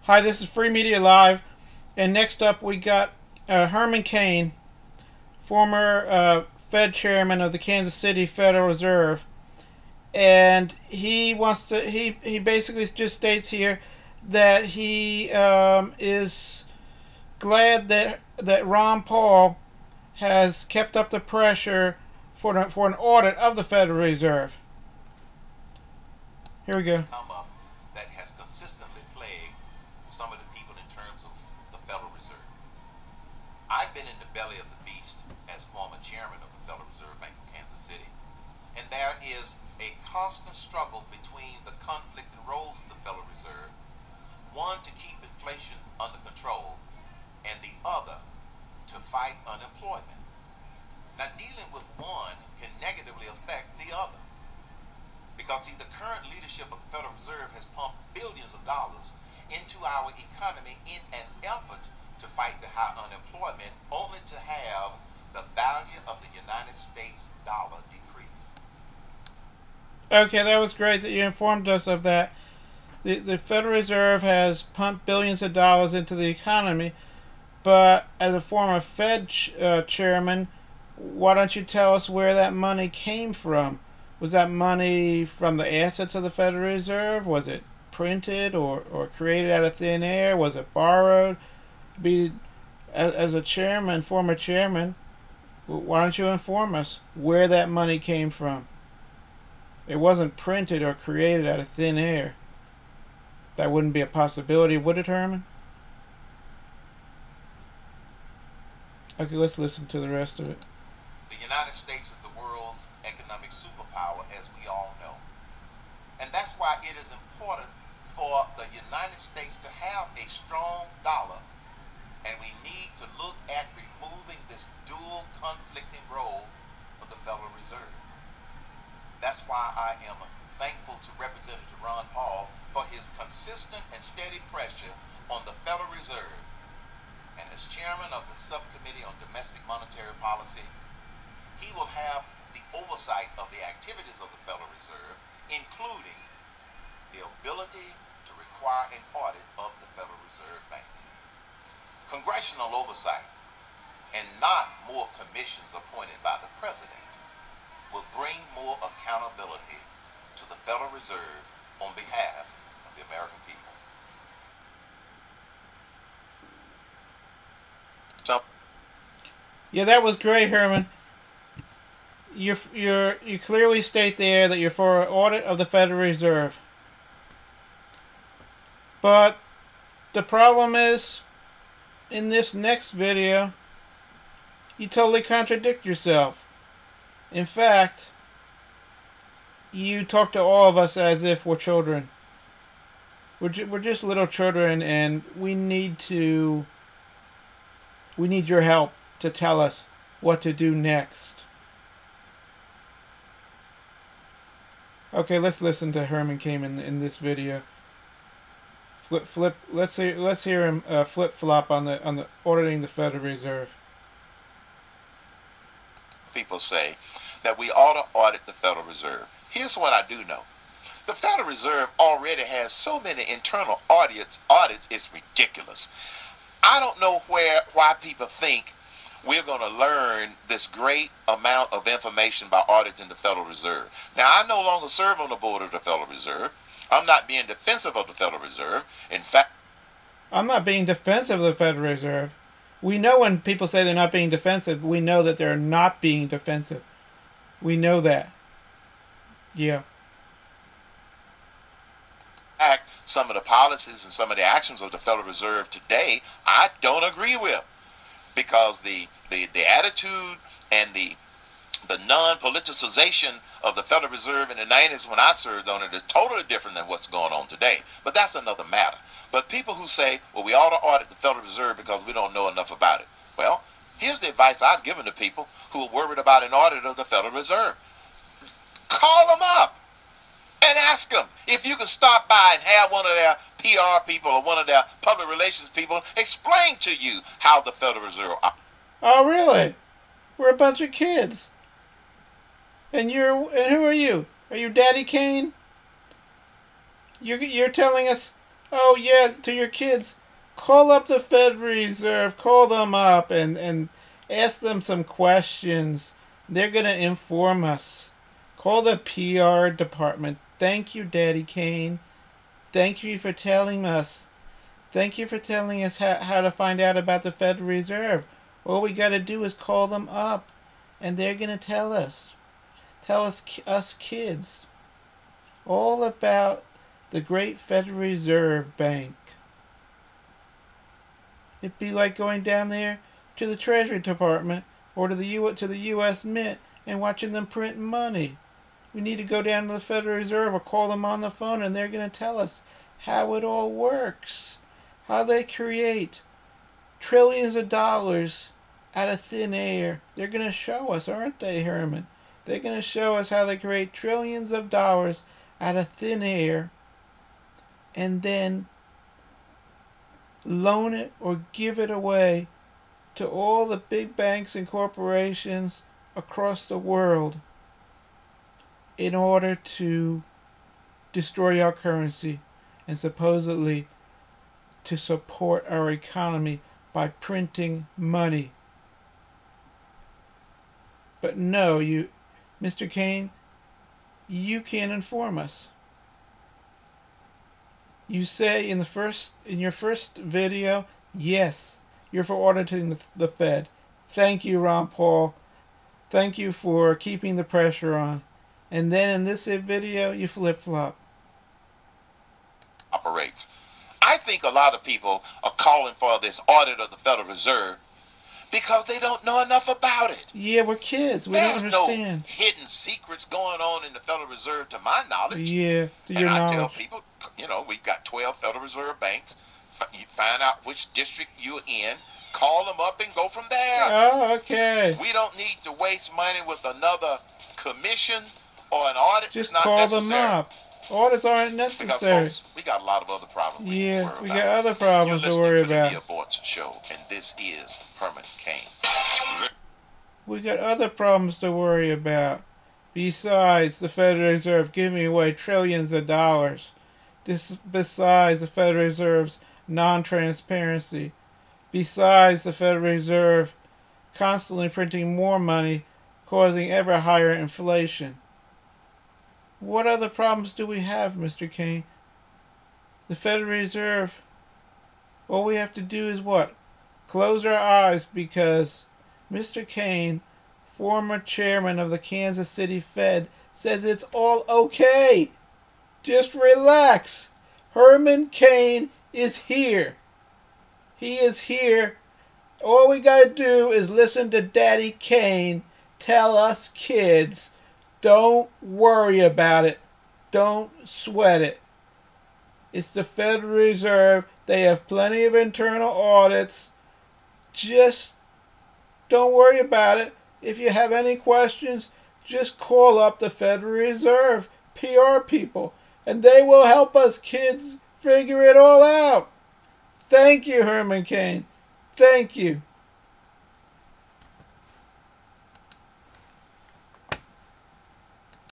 Hi, this is Free Media Live, and next up we got Herman Cain, former Fed chairman of the Kansas City Federal Reserve, and he wants to. He basically just states here that he is glad that Ron Paul has kept up the pressure for an audit of the Federal Reserve. Here we go. That has consistently plagued some of the people in terms of the Federal Reserve. I've been in the belly of the beast as former chairman of the Federal Reserve Bank of Kansas City, and there is a constant struggle between the conflicting roles of the Federal Reserve, one to keep inflation under control, and the other to fight unemployment. Now, dealing with one can negatively affect the other. Because, see, the current leadership of the Federal Reserve has pumped billions of dollars into our economy in an effort to fight the high unemployment, only to have the value of the United States dollar decrease. Okay, that was great that you informed us of that. The Federal Reserve has pumped billions of dollars into the economy, but as a former Fed chairman, why don't you tell us where that money came from? Was that money from the assets of the Federal Reserve? Was it printed or created out of thin air? Was it borrowed? As a chairman, former chairman, why don't you inform us where that money came from? It wasn't printed or created out of thin air. That wouldn't be a possibility, would it, Herman? Okay, let's listen to the rest of it. The United States is the world's economic superpower, as we all know. And that's why it is important for the United States to have a strong dollar, and we need to look at removing this dual conflicting role of the Federal Reserve. That's why I am thankful to Representative Ron Paul for his consistent and steady pressure on the Federal Reserve. And as chairman of the Subcommittee on Domestic Monetary Policy, he will have the oversight of the activities of the Federal Reserve, including the ability to require an audit of the Federal Reserve Bank. Congressional oversight, and not more commissions appointed by the President, will bring more accountability to the Federal Reserve on behalf of the American people. Yeah, that was great, Herman. You clearly state there that you're for an audit of the Federal Reserve. But the problem is, in this next video, you totally contradict yourself. In fact, you talk to all of us as if we're children. We're just little children, and we need your help to tell us what to do next. Okay, let's listen to Herman Cain in this video. Let's hear him flip flop on the auditing the Federal Reserve. People say that we ought to audit the Federal Reserve. Here's what I do know. The Federal Reserve already has so many internal audits, it's ridiculous. I don't know why people think we're going to learn this great amount of information by auditing the Federal Reserve. Now, I no longer serve on the board of the Federal Reserve. I'm not being defensive of the Federal Reserve. In fact, I'm not being defensive of the Federal Reserve. We know when people say they're not being defensive, we know that they're not being defensive. We know that. Yeah. Some of the policies and some of the actions of the Federal Reserve today, I don't agree with, because the attitude and the non-politicization of the Federal Reserve in the 90s when I served on it is totally different than what's going on today. But that's another matter. But people who say, well, we ought to audit the Federal Reserve because we don't know enough about it. Well, here's the advice I've given to people who are worried about an audit of the Federal Reserve. Call them up and ask them if you can stop by and have one of their PR people or one of their public relations people explain to you how the Federal Reserve operates. Oh, really? We're a bunch of kids. And who are you? Are you Daddy Cain? You're telling us Oh yeah, to your kids, call up the Fed Reserve, call them up and ask them some questions. They're going to inform us. Call the PR department. Thank you, Daddy Cain. Thank you for telling us. Thank you for telling us how to find out about the Federal Reserve. All we got to do is call them up, and they're going to tell us. Tell us kids all about the great Federal Reserve Bank. It'd be like going down there to the Treasury Department or to the U.S. Mint and watching them print money. We need to go down to the Federal Reserve or call them on the phone, and they're going to tell us how it all works, how they create trillions of dollars out of thin air. They're going to show us, aren't they, Herman? They're going to show us how they create trillions of dollars out of thin air and then loan it or give it away to all the big banks and corporations across the world in order to destroy our currency and supposedly to support our economy by printing money. But no, Mr. Cain, you can't inform us. You say in your first video, yes, you're for auditing the Fed. Thank you, Ron Paul. Thank you for keeping the pressure on. And then in this video, you flip-flop. Operates. I think a lot of people are calling for this audit of the Federal Reserve because they don't know enough about it. Yeah, we're kids. We don't understand. There's no hidden secrets going on in the Federal Reserve to my knowledge. Yeah, to your knowledge. And I tell people, we've got 12 Federal Reserve banks. You find out which district you're in, call them up and go from there. Oh, okay. We don't need to waste money with another commission or an audit. Just not call necessary. them up. Audits aren't necessary. Because, folks, we got a lot of other problems. Yeah, we got other problems to worry about. You're listening to the Aborts Show, and this is Herman Cain. We got other problems to worry about. Besides the Federal Reserve giving away trillions of dollars. Besides the Federal Reserve's non-transparency. Besides the Federal Reserve constantly printing more money, causing ever higher inflation. What other problems do we have, Mr. Cain? The Federal Reserve, all we have to do is what? Close our eyes because Mr. Cain, former chairman of the Kansas City Fed, says it's all okay. Just relax. Herman Cain is here. He is here. All we gotta do is listen to Daddy Cain tell us kids, don't worry about it. Don't sweat it. It's the Federal Reserve. They have plenty of internal audits. Just don't worry about it. If you have any questions, just call up the Federal Reserve PR people, and they will help us kids figure it all out. Thank you, Herman Cain. Thank you.